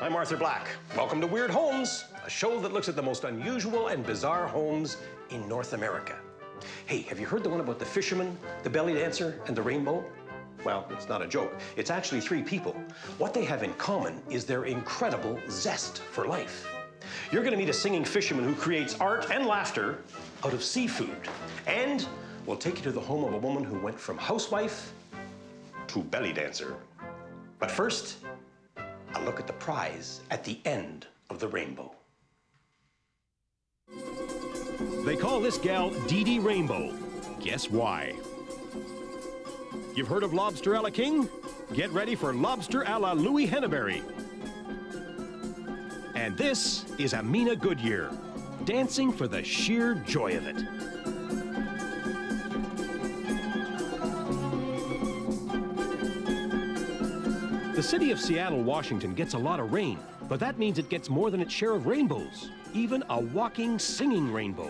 I'm Arthur Black. Welcome to Weird Homes, a show that looks at the most unusual and bizarre homes in North America. Hey, have you heard the one about the fisherman, the belly dancer, and the rainbow? Well, it's not a joke. It's actually three people. What they have in common is their incredible zest for life. You're gonna meet a singing fisherman who creates art and laughter out of seafood. And we'll take you to the home of a woman who went from housewife to belly dancer. But first, a look at the prize at the end of the rainbow. They call this gal Dee Dee Rainbow. Guess why? You've heard of lobster a la king? Get ready for lobster a la Louis Henneberry. And this is Amina Goodyear, dancing for the sheer joy of it. The city of Seattle, Washington gets a lot of rain, but that means it gets more than its share of rainbows, even a walking, singing rainbow.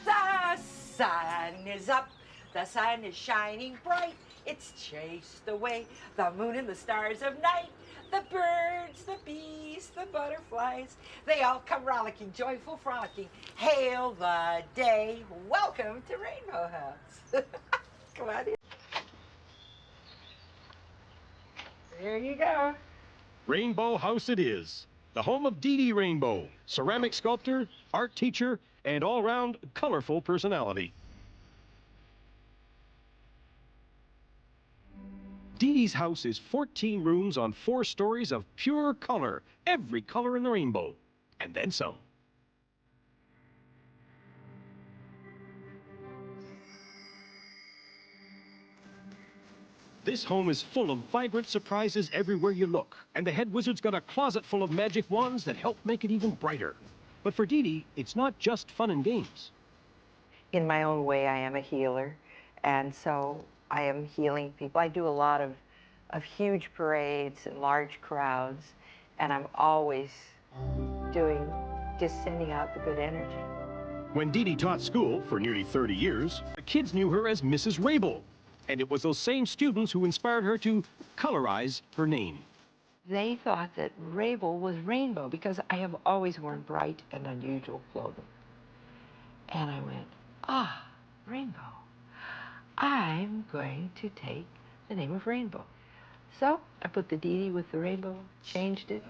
The sun is up, the sun is shining bright, it's chased away the moon and the stars of night. The birds, the bees, the butterflies, they all come rollicking, joyful, frolicking. Hail the day, welcome to Rainbow House. Come on in. There you go. Rainbow House it is, the home of Dee Dee Rainbow, ceramic sculptor, art teacher, and all-round colorful personality. Dee Dee's house is 14 rooms on 4 stories of pure color, every color in the rainbow, and then some. This home is full of vibrant surprises everywhere you look, and the head wizard's got a closet full of magic wands that help make it even brighter. But for Dee Dee, it's not just fun and games. In my own way, I am a healer, and so I am healing people. I do a lot of huge parades and large crowds, and I'm always just sending out the good energy. When Dee Dee taught school for nearly 30 years, the kids knew her as Mrs. Rabel. And it was those same students who inspired her to colorize her name. They thought that Rabel was rainbow because I have always worn bright and unusual clothing. And I went, rainbow. I'm going to take the name of Rainbow. So I put the Dee Dee with the rainbow, changed it,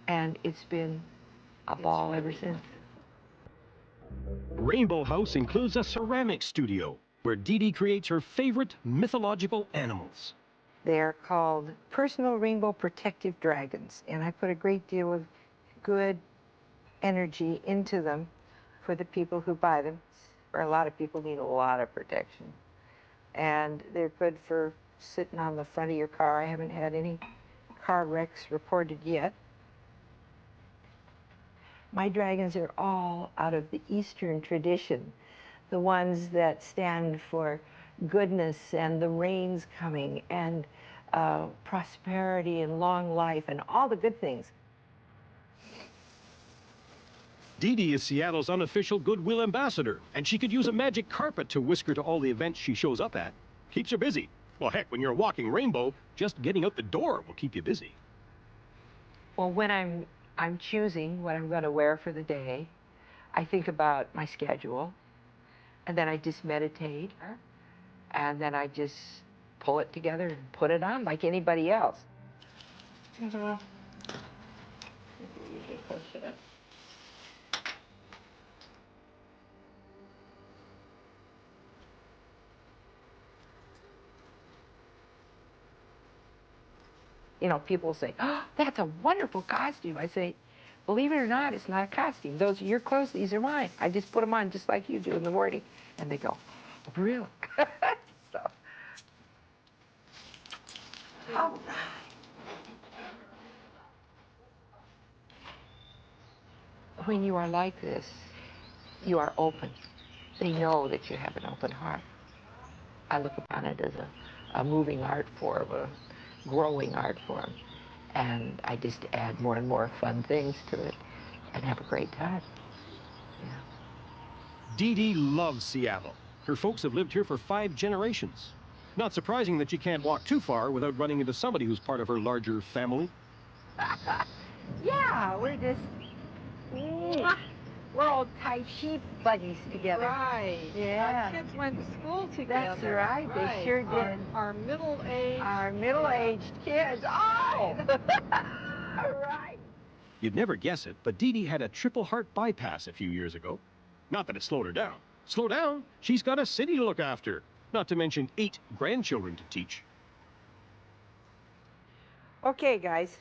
and it's been a ball ever since. Rainbow House includes a ceramic studio where Dee Dee creates her favorite mythological animals. They're called personal rainbow protective dragons, and I put a great deal of good energy into them for the people who buy them. For a lot of people need a lot of protection. And they're good for sitting on the front of your car. I haven't had any car wrecks reported yet. My dragons are all out of the Eastern tradition, the ones that stand for goodness and the rains coming and prosperity and long life and all the good things. Dee Dee is Seattle's unofficial goodwill ambassador, and she could use a magic carpet to whisk her to all the events she shows up at. Keeps her busy. Well, heck, when you're a walking rainbow, just getting out the door will keep you busy. Well, when I'm choosing what I'm going to wear for the day, I think about my schedule, and then I just meditate, and then I just pull it together and put it on like anybody else. You know, people say, "Oh, that's a wonderful costume." I say, believe it or not, it's not a costume. Those are your clothes, these are mine. I just put them on just like you do in the morning. And they go, really? So, all right. When you are like this, you are open. They know that you have an open heart. I look upon it as a moving art form, a growing art form. And I just add more and more fun things to it and have a great time. Yeah. Dee Dee loves Seattle. Her folks have lived here for 5 generations. Not surprising that she can't walk too far without running into somebody who's part of her larger family. Yeah, we're just, we're old tight sheep buddies together. Right. Yeah. Our kids went to school together. That's right, they sure did. Our middle-aged. Our middle-aged kids. Oh! All right. You'd never guess it, but Dee Dee had a triple heart bypass a few years ago. Not that it slowed her down. Slow down, she's got a city to look after, not to mention 8 grandchildren to teach. Okay, guys.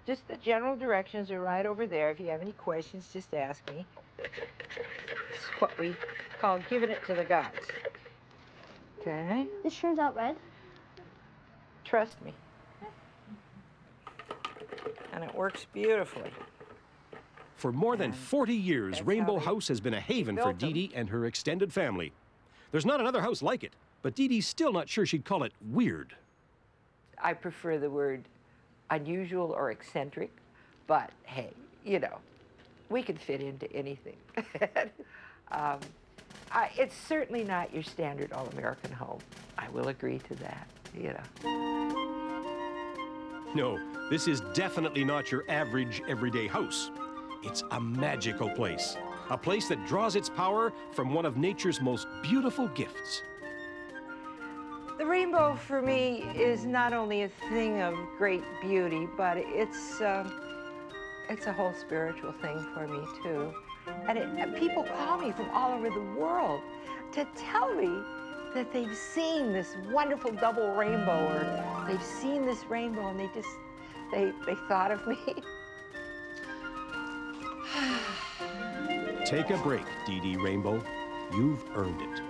Just the general directions are right over there. If you have any questions, just ask me. It's what we call giving it to the gods. Okay? This turns out red. Trust me. And it works beautifully. For more than 40 years, That's Rainbow how they House has been a haven for built them. Dee Dee and her extended family. There's not another house like it, but Dee Dee's still not sure she'd call it weird. I prefer the word unusual or eccentric, but hey, you know, we can fit into anything. It's certainly not your standard all-American home. I will agree to that, you know. No, this is definitely not your average everyday house. It's a magical place. A place that draws its power from one of nature's most beautiful gifts. The rainbow for me is not only a thing of great beauty, but it's a whole spiritual thing for me too. And people call me from all over the world to tell me that they've seen this wonderful double rainbow, or they've seen this rainbow and they thought of me. Take a break, Dee Dee Rainbow. You've earned it.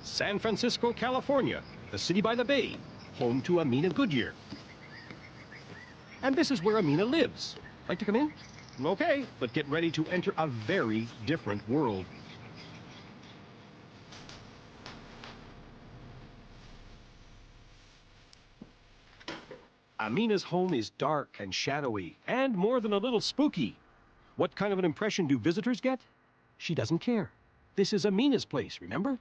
San Francisco, California, the city by the bay, home to Amina Goodyear. And this is where Amina lives. Like to come in? Okay, but get ready to enter a very different world. Amina's home is dark and shadowy, and more than a little spooky. What kind of an impression do visitors get? She doesn't care. This is Amina's place, remember?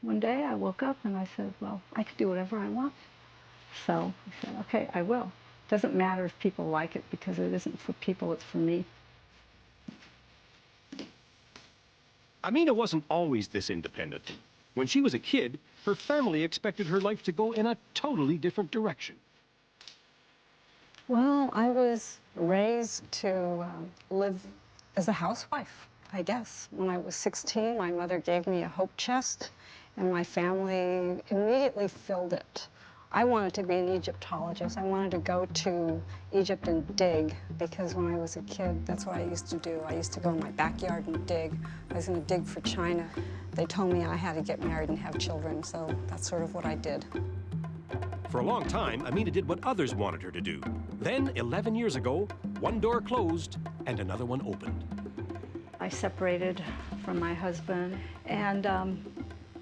One day I woke up and I said, well, I could do whatever I want. So I said, okay, I will. Doesn't matter if people like it, because it isn't for people, it's for me. Amina wasn't always this independent. When she was a kid, her family expected her life to go in a totally different direction. Well, I was raised to live as a housewife, I guess. When I was 16, my mother gave me a hope chest, and my family immediately filled it. I wanted to be an Egyptologist. I wanted to go to Egypt and dig, because when I was a kid, that's what I used to do. I used to go in my backyard and dig. I was going to dig for China. They told me I had to get married and have children, so that's sort of what I did. For a long time, Amina did what others wanted her to do. Then, 11 years ago, one door closed and another one opened. I separated from my husband and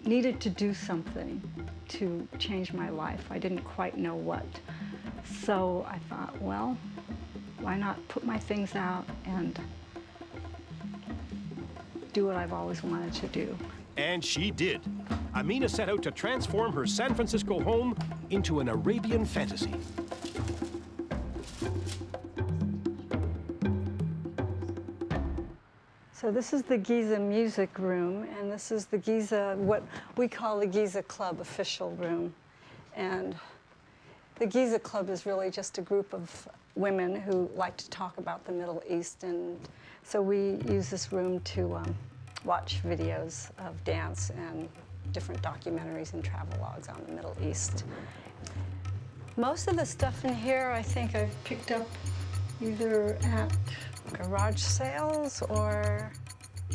needed to do something to change my life. I didn't quite know what. So I thought, well, why not put my things out and do what I've always wanted to do. And she did. Amina set out to transform her San Francisco home into an Arabian fantasy. So this is the Giza music room, and this is the Giza, what we call the Giza Club official room. And the Giza Club is really just a group of women who like to talk about the Middle East, and so we use this room to watch videos of dance and different documentaries and travelogues on the Middle East. Most of the stuff in here I think I've picked up either at garage sales or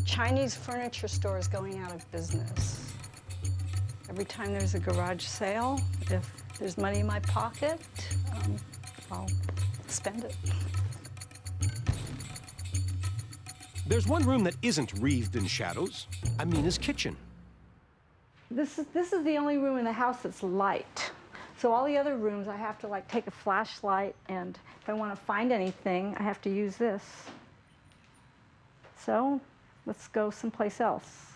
Chinese furniture stores going out of business. Every time there's a garage sale, if there's money in my pocket, I'll spend it. There's one room that isn't wreathed in shadows, Amina's kitchen. This is the only room in the house that's light. So all the other rooms, I have to like take a flashlight, and if I want to find anything, I have to use this. So let's go someplace else.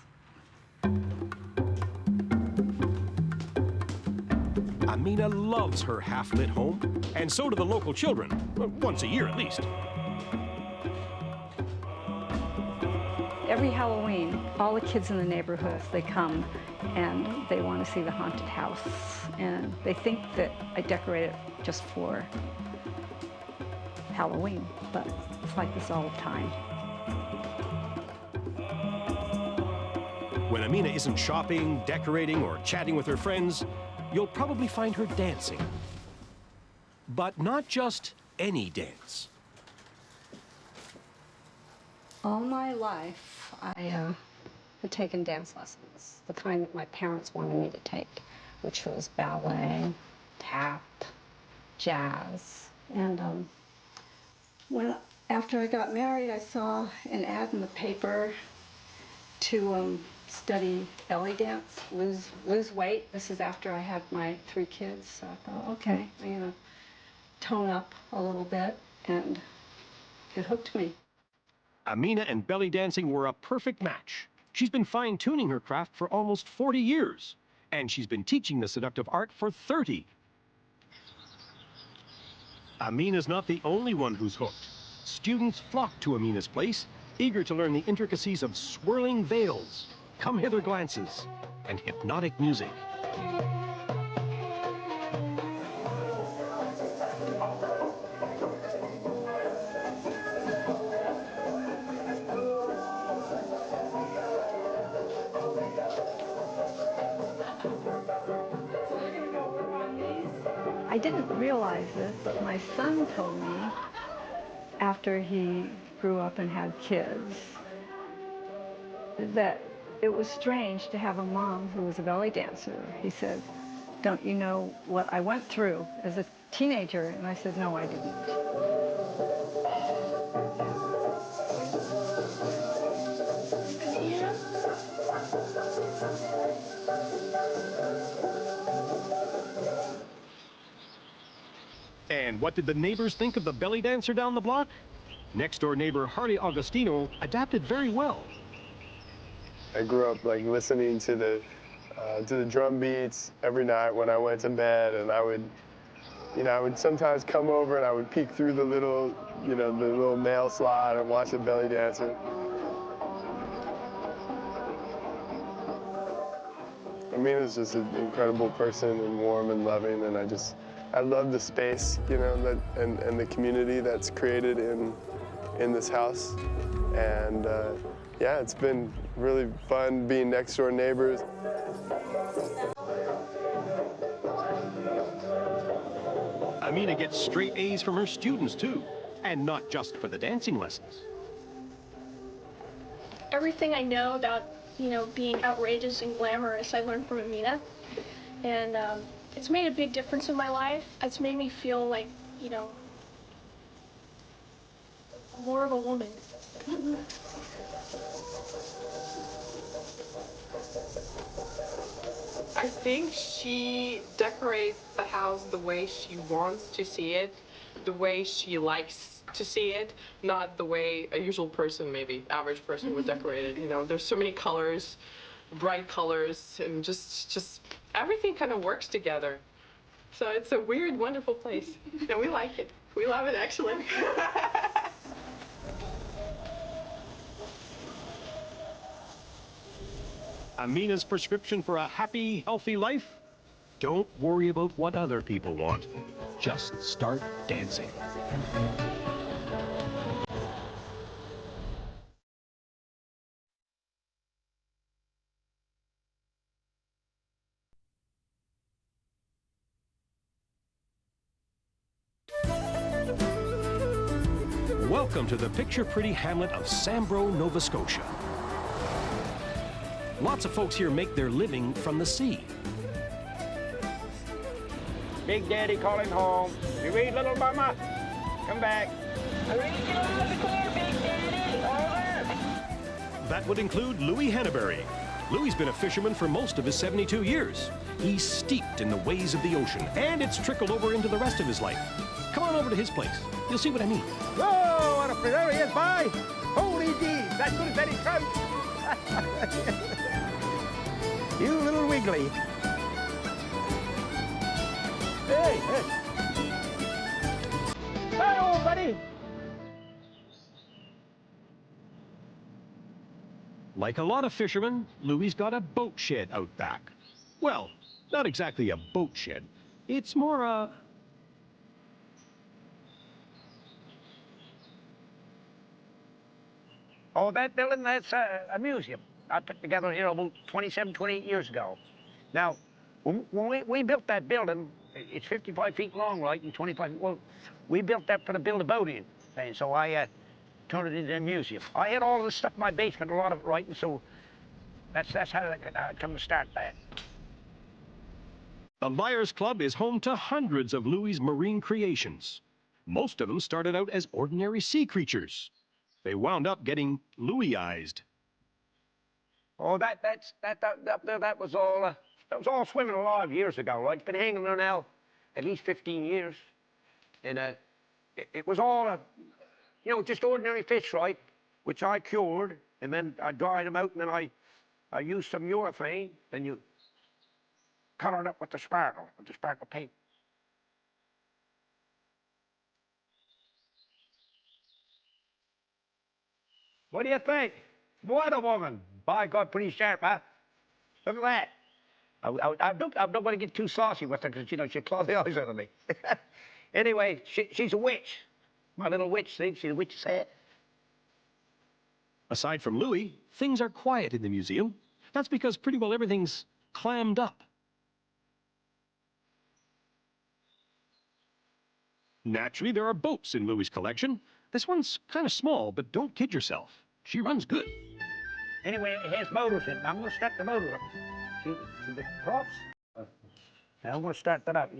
Amina loves her half-lit home, and so do the local children, once a year at least. Every Halloween, all the kids in the neighborhood, they come and they want to see the haunted house. And they think that I decorate it just for Halloween, but it's like this all the time. When Amina isn't shopping, decorating, or chatting with her friends, you'll probably find her dancing. But not just any dance. All my life, I had taken dance lessons, the kind that my parents wanted me to take, which was ballet, tap, jazz. And after I got married, I saw an ad in the paper to study belly dance, lose weight. This is after I had my 3 kids, so I thought, okay, I'm gonna tone up a little bit, and it hooked me. Amina and belly dancing were a perfect match. She's been fine-tuning her craft for almost 40 years, and she's been teaching the seductive art for 30. Amina's not the only one who's hooked. Students flock to Amina's place, eager to learn the intricacies of swirling veils, come-hither glances, and hypnotic music. I didn't realize this, but my son told me after he grew up and had kids that it was strange to have a mom who was a belly dancer. He said, "Don't you know what I went through as a teenager?" And I said, "No, I didn't." And what did the neighbors think of the belly dancer down the block? Next-door neighbor Harley Augustino adapted very well. I grew up like listening to the drum beats every night when I went to bed, and I would sometimes come over and I would peek through the little mail slot and watch the belly dancer. Amina's just an incredible person and warm and loving, and I love the space, and the community that's created in this house. And yeah, it's been really fun being next door neighbors. Amina gets straight A's from her students too, and not just for the dancing lessons. Everything I know about, being outrageous and glamorous, I learned from Amina. And it's made a big difference in my life. It's made me feel like, more of a woman. I think she decorates the house the way she wants to see it, the way she likes to see it, not the way a usual person, maybe average person would decorate it. There's so many colors, bright colors, and just everything kind of works together. So it's a weird, wonderful place. And we like it. We love it, actually. Amina's prescription for a happy, healthy life? Don't worry about what other people want. Just start dancing. Welcome to the picture-pretty hamlet of Sambro, Nova Scotia. Lots of folks here make their living from the sea. Big Daddy calling home. You read, little mama? Come back. I read you loud and clear, Big Daddy. Over. That would include Louis Henneberry, Louis's been a fisherman for most of his 72 years. He's steeped in the ways of the ocean, and it's trickled over into the rest of his life. Come on over to his place. You'll see what I mean. Whoa, what a fish. There he is, bye. Holy geez, that's good as any trout. You little wiggly. Hey, hey. Hey, old buddy. Like a lot of fishermen, Louis's got a boat shed out back. Well, not exactly a boat shed. It's more a... Oh, that building, that's a museum. I put together here about 27, 28 years ago. Now, when we built that building, it's 55 feet long, right, and 25, well, we built that to build a boat in. And so I turned it into a museum. I had all of this stuff in my basement, a lot of it, right, and so that's how I come to start that. The Liars Club is home to hundreds of Louis's marine creations. Most of them started out as ordinary sea creatures. They wound up getting Louisized. Oh, that was all swimming alive years ago, right? It's been hanging there now at least 15 years. And it was all, you know, just ordinary fish, right? Which I cured, and then I dried them out, and then I used some urethane, and you color it up with the sparkle paint. What do you think? What a woman. By God, pretty sharp, huh? Look at that. I'm not going to get too saucy with her because, you know, she'll claw the eyes out of me. Anyway, she's a witch. My little witch, see? She's a witch's hat. Aside from Louis, things are quiet in the museum. That's because pretty well everything's clammed up. Naturally, there are boats in Louis's collection. This one's kind of small, but don't kid yourself. She runs good. Anyway, it has motors in it. I'm going to start the motor up. See the props? Now I'm going to start that up.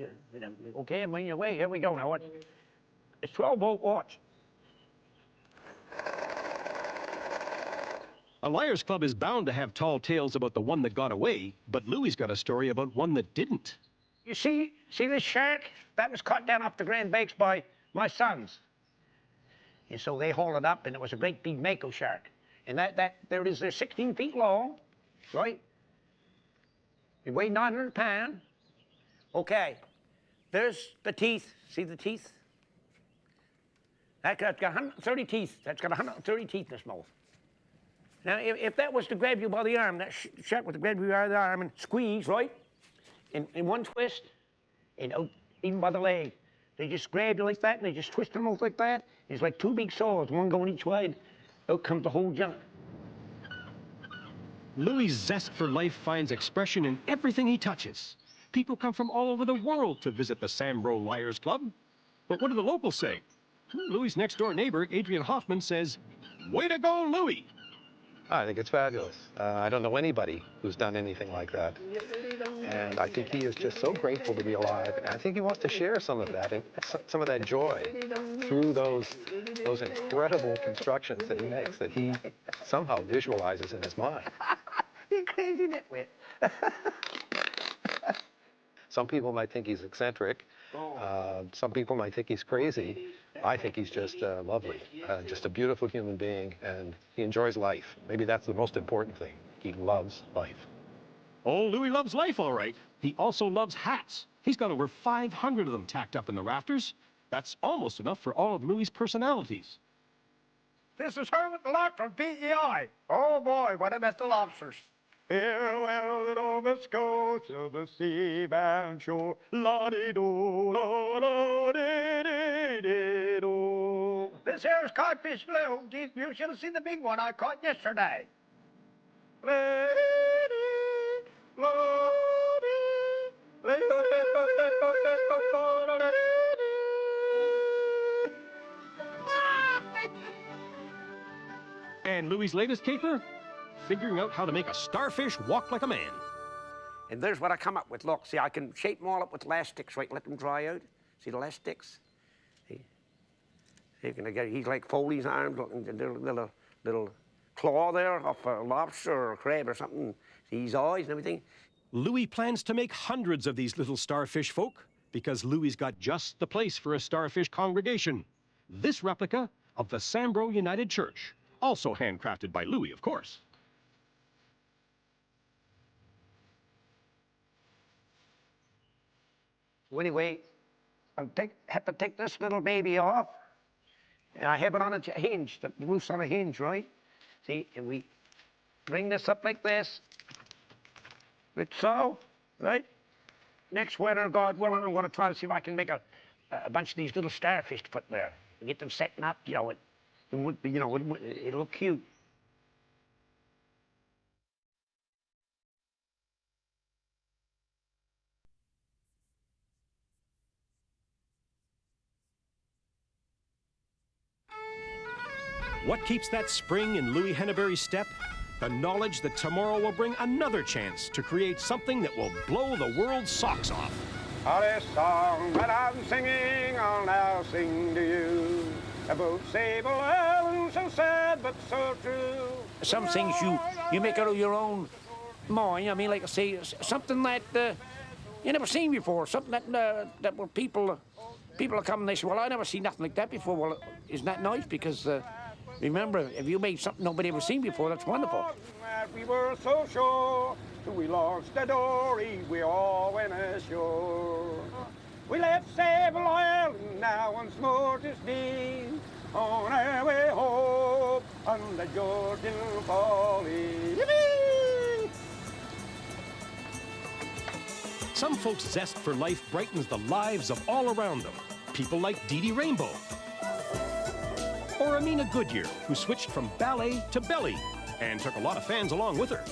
Okay, I'm on your way. Here we go now. It's 12-volt watch. A Liars Club is bound to have tall tales about the one that got away, but Louis's got a story about one that didn't. You see this shark? That was caught down off the Grand Banks by my sons. And so they hauled it up, and it was a great big mako shark. And there it is, they're 16 feet long, right? It weighed 900 pounds. Okay, there's the teeth. See the teeth? That's got 130 teeth. That's got 130 teeth in its mouth. Now, if that was to grab you by the arm, that shark was to grab you by the arm and squeeze, right? In one twist, and out, even by the leg. They just grab you like that, and they just twist them out like that. It's like two big saws, one going each way. Out comes the whole junk. Louis's zest for life finds expression in everything he touches. People come from all over the world to visit the Sambro Liars Club. But what do the locals say? Louis's next-door neighbor, Adrian Hoffman, says, "Way to go, Louis!" I think it's fabulous. I don't know anybody who's done anything like that. And I think he is just so grateful to be alive. And I think he wants to share some of that, and some of that joy through those incredible constructions that he makes, that he somehow visualizes in his mind. You crazy nitwit. Some people might think he's eccentric. Some people might think he's crazy. I think he's just lovely, just a beautiful human being, and he enjoys life. Maybe that's the most important thing. He loves life. Oh, Louis loves life, all right. He also loves hats. He's got over 500 of them tacked up in the rafters. That's almost enough for all of Louis's personalities. This is Hermit the Lark from PEI. Oh boy, what a mess of lobsters. Farewell, little Miss Coast of the sea-bound shore. La-dee-do, la-la-dee-dee-dee-do. This here's codfish blue. Gee, you should have seen the big one I caught yesterday. And Louis's latest caper? Figuring out how to make a starfish walk like a man. And there's what I come up with. Look, see, I can shape them all up with elastics, right? Let them dry out. See the elastics? See? You can get, he's like Foley's arms, look, and the little claw there off a lobster or a crab or something. See his eyes and everything. Louis plans to make hundreds of these little starfish folk because Louis's got just the place for a starfish congregation. This replica of the Sambro United Church, also handcrafted by Louis, of course. So anyway, I'll have to take this little baby off. And I have it on a hinge, the roof's on a hinge, right? See, and we bring this up like this. Like so, right? Next winter, God willing, I'm going to try to see if I can make a bunch of these little starfish to put there. And get them setting up, you know, it'll look cute. What keeps that spring in Louis Henneberry's step? The knowledge that tomorrow will bring another chance to create something that will blow the world's socks off. This song that I'm singing, I'll now sing to you about Sable Island, so sad but so true. Some things you make out of your own mind. I mean, like I say, something that you never seen before. Something that where people will come and they say, well, I never seen nothing like that before. Well, isn't that nice? Because remember, if you made something nobody ever seen before, that's wonderful. We were so sure till we launched the dory, we all went ashore. We left Sable Island now once more to stay on our way home on the Jordan Folly. Yippee! Some folks' zest for life brightens the lives of all around them. People like Dee Dee Rainbow. Or Amina Goodyear, who switched from ballet to belly and took a lot of fans along with her.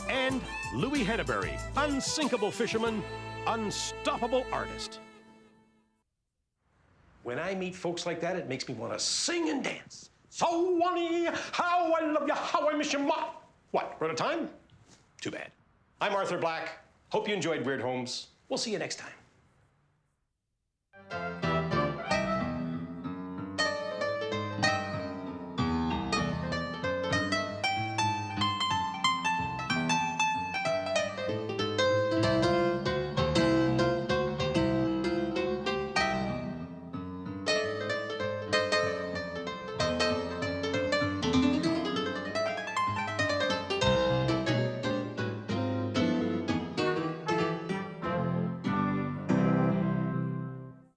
And Louis Henneberry, unsinkable fisherman, unstoppable artist. When I meet folks like that, it makes me want to sing and dance. So, honey, how I love you, how I miss you, ma. What, we're out of time? Too bad. I'm Arthur Black. Hope you enjoyed Weird Homes. We'll see you next time.